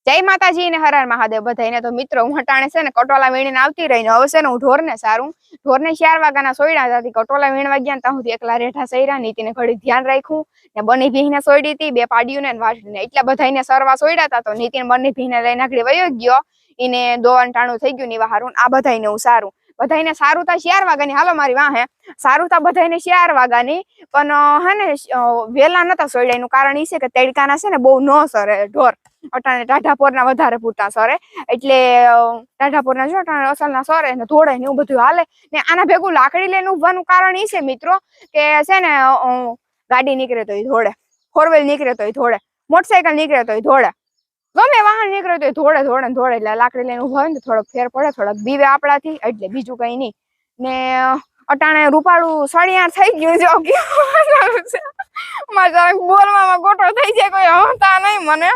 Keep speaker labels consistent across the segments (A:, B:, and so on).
A: જય માતાજી ને હર હર મહાદેવ બધાઈને તો મિત્રો હું હટાણે છે ને કટોલા વીણીને આવતી રહીને હવે છે ને હું ઢોરને સારું ઢોરને 4 વાગ્યાના સોયડા હતી કટોલા વીણવા ગયા ત્યાં સુધી એકલા રેઠા સૈરા નીતિને ઘડી ધ્યાન રાખ્યું ને બની ભીને સોયડી હતી બે પાડીઓને ને વાસળીને એટલા બધાઈને સરવા સોયડા હતા તો નીતિને બની ભીને લઈને આગળ વયો ગયો ઈને દોવાન ટાણું થઈ ગયું નીવા હારું આ બધાઈને હું સારું બધાઈને સારું તા 4 વાગ્યાની હાલો મારી વાહે સારું તા બધાઈને 4 વાગ્યાની પણ હે ને વેલા નતા સોયડાનું કારણ ઈ છે કે તેડકાના છે ને બહુ ન સરે ઢોર અટાણે ટાઢાપોરના વધારે પૂરતા સરે એટલે ટાઢાપોરના જો અટાણે અસલના સરે ને ધોળે ને એવું બધું હાલે ને આના ભેગું લાકડી લઈને ઉભવાનું કારણ ઈ છે મિત્રો કે છે ને ગાડી નીકળે તોય ધોળે 4 વ્હીલ નીકળે તોય ધોળે મોટરસાયકલ નીકળે તોય ધોળે ગમે વાહન નીકળે તોય ધોળે ધોળે ધોળે એટલે લાકડી લઈને ઉભા હોય ને થોડોક ફેર પડે થોડોક બીવે આપણાથી એટલે બીજું કઈ નહીં ને અટાણે રૂપાળું સળિયાર થઈ ગયું જો મારા બોલવામાં ગોટો થઈ જાય કોઈ હમતા નહીં મને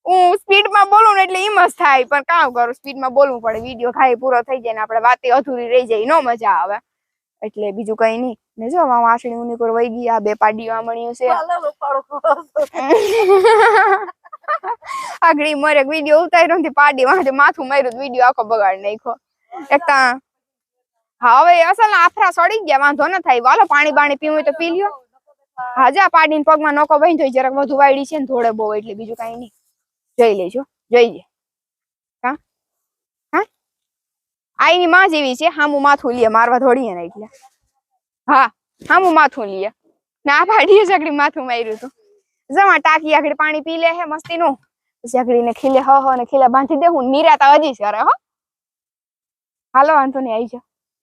A: હું સ્પીડમાં બોલું ને એટલે એમ જ થાય પણ કામ કરું સ્પીડમાં બોલવું પડે વિડીયો ખાઈ પૂરો થઈ જાય ને આપણે વાતે અધૂરી રહી જાય નો મજા આવે એટલે બીજું કઈ નહીં ને જો વાસળી ઉની પર વહી ગઈ આ બે પાડીઓ આમણ્યું છે આગળી મરે વિડીયો ઉતાર્યો નથી પાડી વાંધે માથું માર્યું વિડીયો આખો બગાડ નાખ્યો એકતા હવે અસલ આફરા સડી ગયા વાંધો ન થાય વાલો પાણી બાણી પીવું હોય તો પી લ્યો હાજા પાડીને પગમાં નોકો વહી તો જરાક વધુ વાયડી છે ને થોડે બહુ એટલે બીજું કઈ નહીં જોઈ લેજો જોઈજે હા હા આઈની માં જેવી છે હામું માથું લે મારવા થોડીએ ને એટલે હા હામું માથું લે ના પાડીએ સગડી માથું માર્યું હતું જમા ટાંકી આગળ પાણી પી લે હે મસ્તી નું પછી આગળ ને ખીલે હ ને ખીલે બાંધી દે હું નિરાતા હજી છે અરે હો હાલો વાંધો નહીં આવી જા